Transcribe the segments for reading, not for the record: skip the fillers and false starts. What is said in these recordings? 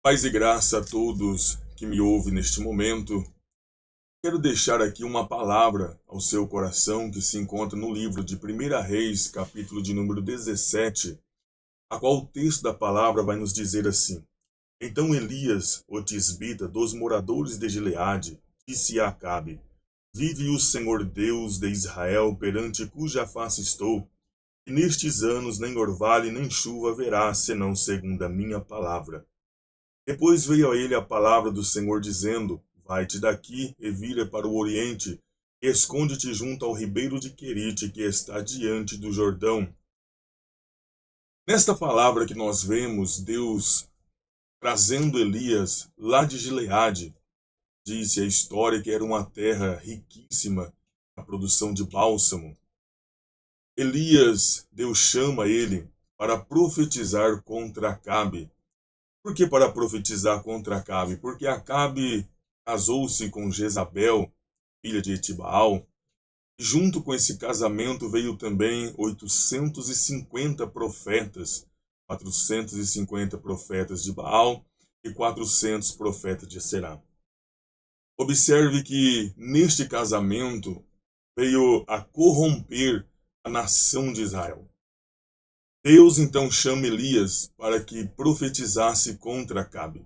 Paz e graça a todos que me ouvem neste momento. Quero deixar aqui uma palavra ao seu coração que se encontra no livro de 1 Reis, capítulo de número 17, a qual o texto da palavra vai nos dizer assim: Então Elias, o tisbita dos moradores de Gileade, disse a Acabe: Vive o Senhor Deus de Israel, perante cuja face estou, e nestes anos nem orvalho nem chuva haverá, senão segundo a minha palavra. Depois veio a ele a palavra do Senhor, dizendo: Vai-te daqui e vira para o oriente, e esconde-te junto ao ribeiro de Querite, que está diante do Jordão. Nesta palavra que nós vemos, Deus trazendo Elias lá de Gileade, disse a história que era uma terra riquíssima na produção de bálsamo. Elias, Deus chama ele para profetizar contra Acabe. Por que para profetizar contra Acabe? Porque Acabe casou-se com Jezabel, filha de Etibaal. Junto com esse casamento veio também 850 profetas, 450 profetas de Baal e 400 profetas de Será. Observe que neste casamento veio a corromper a nação de Israel. Deus então chama Elias para que profetizasse contra Acabe.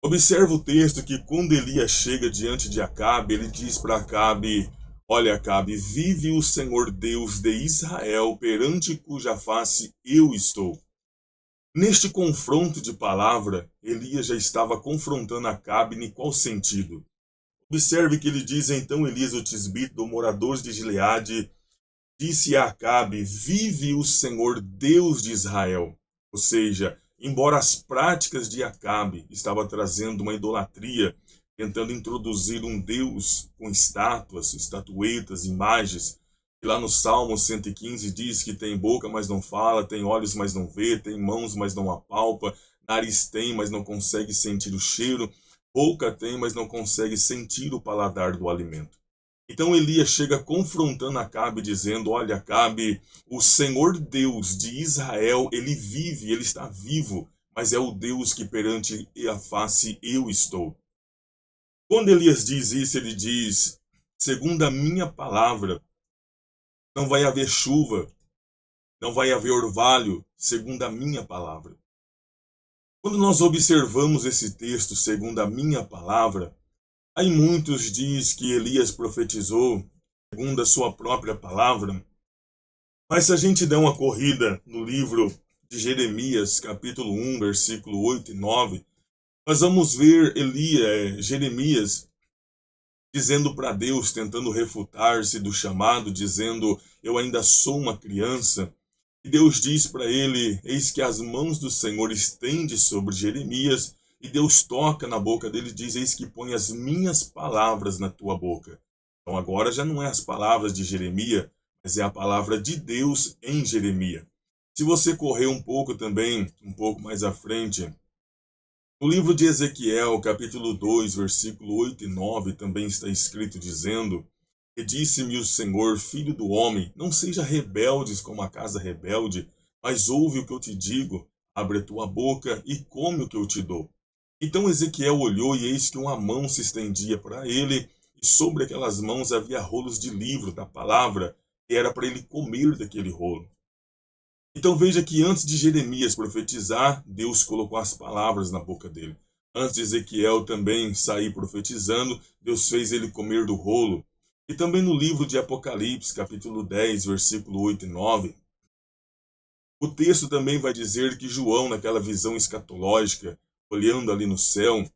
Observa o texto que quando Elias chega diante de Acabe, ele diz para Acabe: Olha, Acabe, vive o Senhor Deus de Israel, perante cuja face eu estou. Neste confronto de palavra, Elias já estava confrontando Acabe em qual sentido? Observe que ele diz: Então Elias, o tisbita dos moradores de Gileade, disse a Acabe: Vive o Senhor Deus de Israel. Ou seja, embora as práticas de Acabe estavam trazendo uma idolatria, tentando introduzir um Deus com estátuas, estatuetas, imagens, que lá no Salmo 115 diz que tem boca, mas não fala, tem olhos, mas não vê, tem mãos, mas não apalpa, nariz tem, mas não consegue sentir o cheiro, boca tem, mas não consegue sentir o paladar do alimento. Então Elias chega confrontando Acabe, dizendo: Olha, Acabe, o Senhor Deus de Israel, ele vive, ele está vivo, mas é o Deus que perante a face eu estou. Quando Elias diz isso, ele diz: Segundo a minha palavra, não vai haver chuva, não vai haver orvalho, segundo a minha palavra. Quando nós observamos esse texto, segundo a minha palavra, aí muitos diz que Elias profetizou segundo a sua própria palavra, mas se a gente der uma corrida no livro de Jeremias, capítulo 1, versículo 8 e 9, nós vamos ver Jeremias dizendo para Deus, tentando refutar-se do chamado, dizendo: Eu ainda sou uma criança. E Deus diz para ele: Eis que as mãos do Senhor estende sobre Jeremias, e Deus toca na boca dele e diz: Eis que põe as minhas palavras na tua boca. Então agora já não é as palavras de Jeremias, mas é a palavra de Deus em Jeremias. Se você correr um pouco também, um pouco mais à frente, no livro de Ezequiel, capítulo 2, versículo 8 e 9, também está escrito dizendo: E disse-me o Senhor, filho do homem, não seja rebeldes como a casa rebelde, mas ouve o que eu te digo, abre a tua boca e come o que eu te dou. Então Ezequiel olhou, e eis que uma mão se estendia para ele, e sobre aquelas mãos havia rolos de livro da palavra, e era para ele comer daquele rolo. Então veja que antes de Jeremias profetizar, Deus colocou as palavras na boca dele. Antes de Ezequiel também sair profetizando, Deus fez ele comer do rolo. E também no livro de Apocalipse, capítulo 10, versículo 8 e 9, o texto também vai dizer que João, naquela visão escatológica, olhando ali no céu,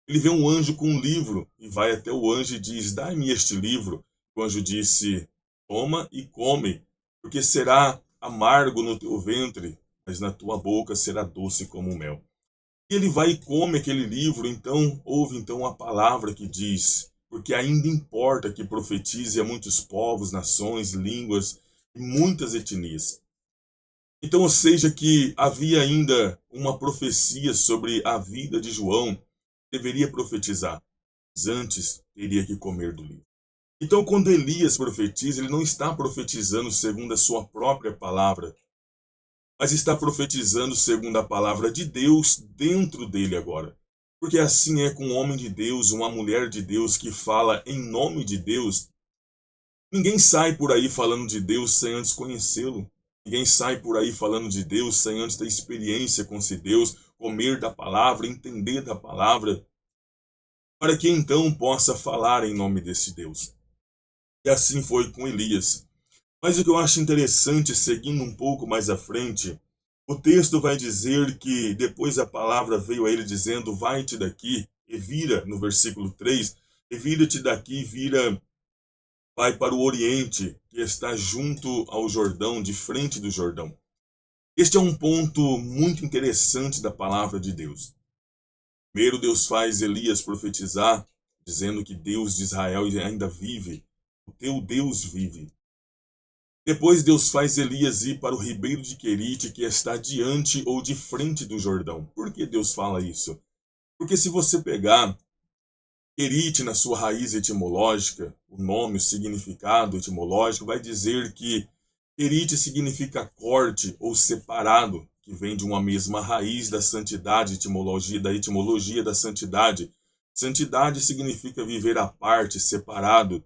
ele vê um anjo com um livro, e vai até o anjo e diz: Dai-me este livro. O anjo disse: Toma e come, porque será amargo no teu ventre, mas na tua boca será doce como mel. E ele vai e come aquele livro. Então ouve então a palavra que diz: porque ainda importa que profetize a muitos povos, nações, línguas e muitas etnias. Então, ou seja, que havia ainda uma profecia sobre a vida de João, deveria profetizar, mas antes teria que comer do livro. Então, quando Elias profetiza, ele não está profetizando segundo a sua própria palavra, mas está profetizando segundo a palavra de Deus dentro dele agora. Porque assim é com um homem de Deus, uma mulher de Deus que fala em nome de Deus. Ninguém sai por aí falando de Deus sem antes conhecê-lo. Ninguém sai por aí falando de Deus sem antes ter experiência com esse Deus, comer da palavra, entender da palavra, para que então possa falar em nome desse Deus. E assim foi com Elias. Mas o que eu acho interessante, seguindo um pouco mais à frente, o texto vai dizer que depois a palavra veio a ele dizendo: vai-te daqui e vira, no versículo 3, e vira-te daqui, vira, vai para o oriente, que está junto ao Jordão, de frente do Jordão. Este é um ponto muito interessante da palavra de Deus. Primeiro, Deus faz Elias profetizar, dizendo que Deus de Israel ainda vive, o teu Deus vive. Depois Deus faz Elias ir para o ribeiro de Querite, que está diante ou de frente do Jordão. Por que Deus fala isso? Porque se você pegar Querite na sua raiz etimológica, o nome, o significado etimológico, vai dizer que Querite significa corte ou separado, que vem de uma mesma raiz da santidade, da etimologia da santidade. Santidade significa viver à parte, separado.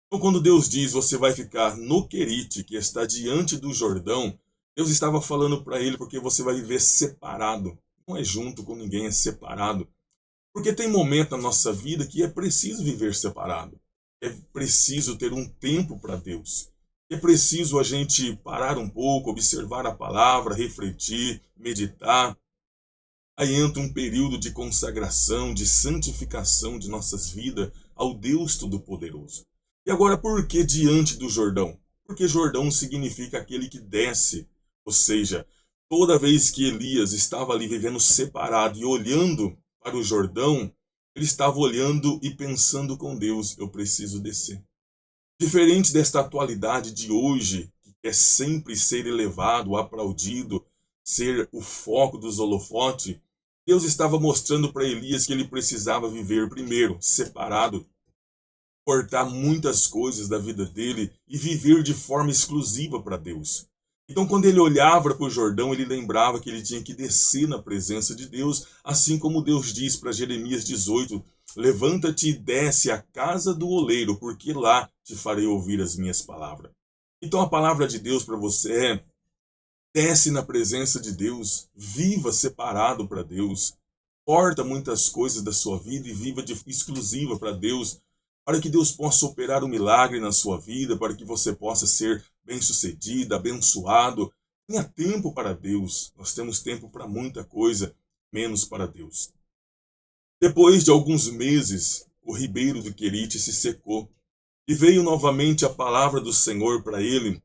Então, quando Deus diz, você vai ficar no Querite, que está diante do Jordão, Deus estava falando para ele, porque você vai viver separado. Não é junto com ninguém, é separado. Porque tem momento na nossa vida que é preciso viver separado. É preciso ter um tempo para Deus. É preciso a gente parar um pouco, observar a palavra, refletir, meditar. Aí entra um período de consagração, de santificação de nossas vidas ao Deus Todo-Poderoso. E agora, por que diante do Jordão? Porque Jordão significa aquele que desce. Ou seja, toda vez que Elias estava ali vivendo separado e olhando para o Jordão, ele estava olhando e pensando com Deus: eu preciso descer. Diferente desta atualidade de hoje, que quer sempre ser elevado, aplaudido, ser o foco dos holofotes, Deus estava mostrando para Elias que ele precisava viver primeiro, separado, cortar muitas coisas da vida dele e viver de forma exclusiva para Deus. Então, quando ele olhava para o Jordão, ele lembrava que ele tinha que descer na presença de Deus, assim como Deus diz para Jeremias 18, levanta-te e desce à casa do oleiro, porque lá te farei ouvir as minhas palavras. Então, a palavra de Deus para você é: desce na presença de Deus, viva separado para Deus, corta muitas coisas da sua vida e viva de exclusiva para Deus, para que Deus possa operar um milagre na sua vida, para que você possa ser bem-sucedido, abençoado. Tenha tempo para Deus. Nós temos tempo para muita coisa, menos para Deus. Depois de alguns meses, o ribeiro do Querite se secou e veio novamente a palavra do Senhor para ele,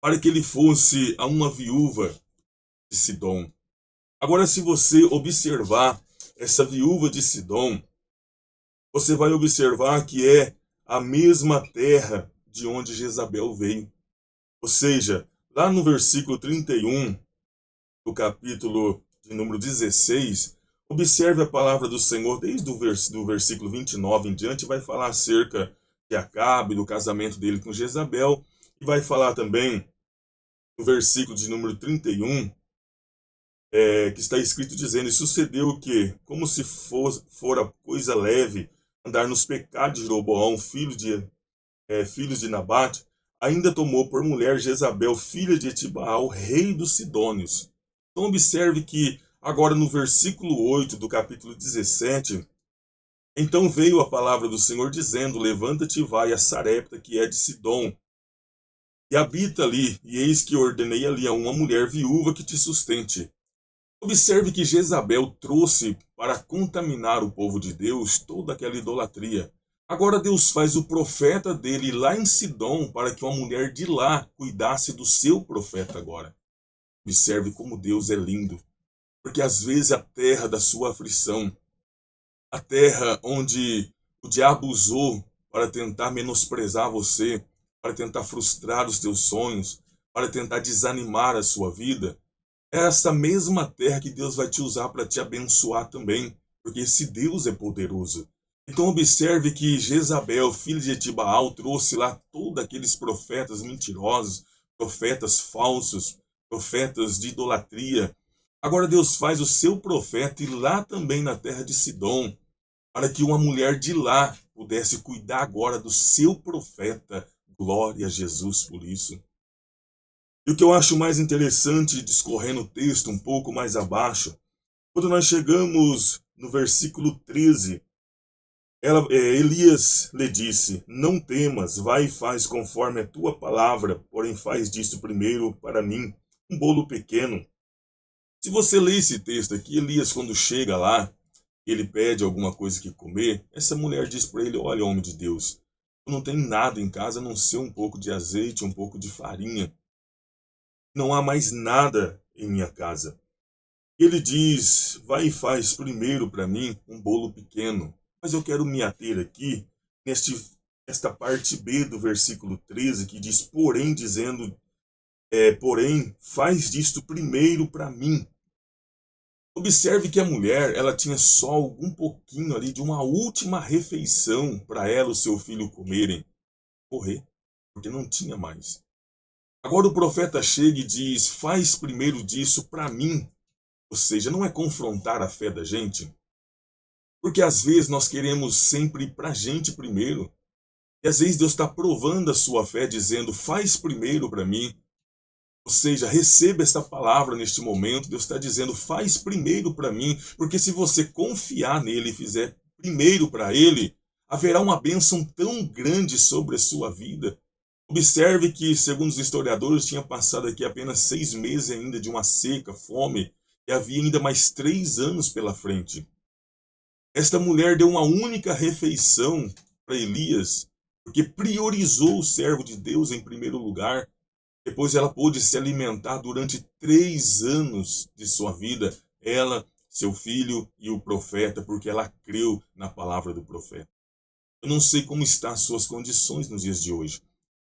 para que ele fosse a uma viúva de Sidom. Agora, se você observar essa viúva de Sidom, você vai observar que é a mesma terra de onde Jezabel veio. Ou seja, lá no versículo 31 do capítulo de número 16, observe a palavra do Senhor, desde do versículo 29 em diante, vai falar acerca de Acabe, do casamento dele com Jezabel, e vai falar também no versículo de número 31, que está escrito dizendo: e sucedeu que, como se fora coisa leve, andar nos pecados de Jeroboão, filhos de Nabate, ainda tomou por mulher Jezabel, filha de Etibaal, rei dos Sidônios. Então observe que agora no versículo 8 do capítulo 17, então veio a palavra do Senhor dizendo: levanta-te e vai a Sarepta, que é de Sidom, e habita ali, e eis que ordenei ali a uma mulher viúva que te sustente. Observe que Jezabel trouxe para contaminar o povo de Deus toda aquela idolatria. Agora Deus faz o profeta dele ir lá em Sidom para que uma mulher de lá cuidasse do seu profeta agora. Observe como Deus é lindo. Porque às vezes a terra da sua aflição, a terra onde o diabo usou para tentar menosprezar você, para tentar frustrar os teus sonhos, para tentar desanimar a sua vida, é essa mesma terra que Deus vai te usar para te abençoar também, porque esse Deus é poderoso. Então observe que Jezabel, filha de Etibaal, trouxe lá todos aqueles profetas mentirosos, profetas falsos, profetas de idolatria. Agora Deus faz o seu profeta ir lá também na terra de Sidom, para que uma mulher de lá pudesse cuidar agora do seu profeta. Glória a Jesus por isso. E o que eu acho mais interessante, discorrendo o texto um pouco mais abaixo, quando nós chegamos no versículo 13, Elias lhe disse: Não temas, vai e faz conforme a tua palavra, porém faz disto primeiro para mim um bolo pequeno. Se você ler esse texto aqui, Elias, quando chega lá, ele pede alguma coisa que comer, essa mulher diz para ele: Olha, homem de Deus, eu não tenho nada em casa a não ser um pouco de azeite, um pouco de farinha. Não há mais nada em minha casa. Ele diz: Vai e faz primeiro para mim um bolo pequeno. Mas eu quero me ater aqui nesta parte B do versículo 13, que diz: Porém, dizendo, porém, faz disto primeiro para mim. Observe que a mulher, ela tinha só algum pouquinho ali de uma última refeição para ela e o seu filho comerem. Correr, porque não tinha mais. Agora o profeta chega e diz: Faz primeiro disso para mim. Ou seja, não é confrontar a fé da gente. Porque às vezes nós queremos sempre ir para a gente primeiro. E às vezes Deus está provando a sua fé, dizendo: Faz primeiro para mim. Ou seja, receba esta palavra neste momento. Deus está dizendo: Faz primeiro para mim. Porque se você confiar nele e fizer primeiro para ele, haverá uma bênção tão grande sobre a sua vida. Observe que, segundo os historiadores, tinha passado aqui apenas 6 meses ainda de uma seca, fome, e havia ainda mais 3 anos pela frente. Esta mulher deu uma única refeição para Elias, porque priorizou o servo de Deus em primeiro lugar. Depois ela pôde se alimentar durante 3 anos de sua vida, ela, seu filho e o profeta, porque ela creu na palavra do profeta. Eu não sei como estão as suas condições nos dias de hoje.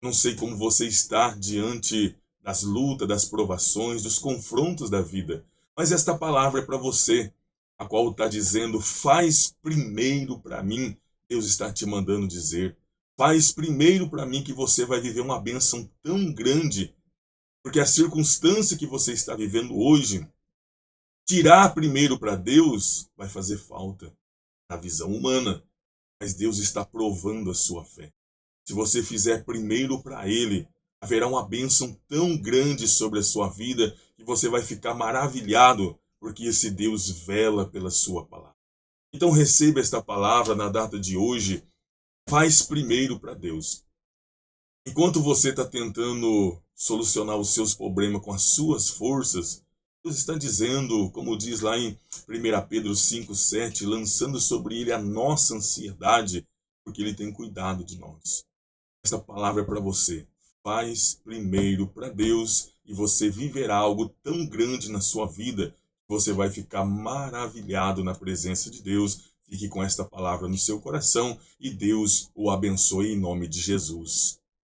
Não sei como você está diante das lutas, das provações, dos confrontos da vida. Mas esta palavra é para você, a qual está dizendo: faz primeiro para mim. Deus está te mandando dizer: faz primeiro para mim, que você vai viver uma bênção tão grande. Porque a circunstância que você está vivendo hoje, tirar primeiro para Deus, vai fazer falta na visão humana. Mas Deus está provando a sua fé. Se você fizer primeiro para Ele, haverá uma bênção tão grande sobre a sua vida que você vai ficar maravilhado, porque esse Deus vela pela sua palavra. Então receba esta palavra na data de hoje. Faz primeiro para Deus. Enquanto você está tentando solucionar os seus problemas com as suas forças, Deus está dizendo, como diz lá em 1 Pedro 5,7, lançando sobre Ele a nossa ansiedade, porque Ele tem cuidado de nós. Esta palavra é para você. Faz primeiro para Deus e você viverá algo tão grande na sua vida que você vai ficar maravilhado na presença de Deus. Fique com esta palavra no seu coração e Deus o abençoe em nome de Jesus.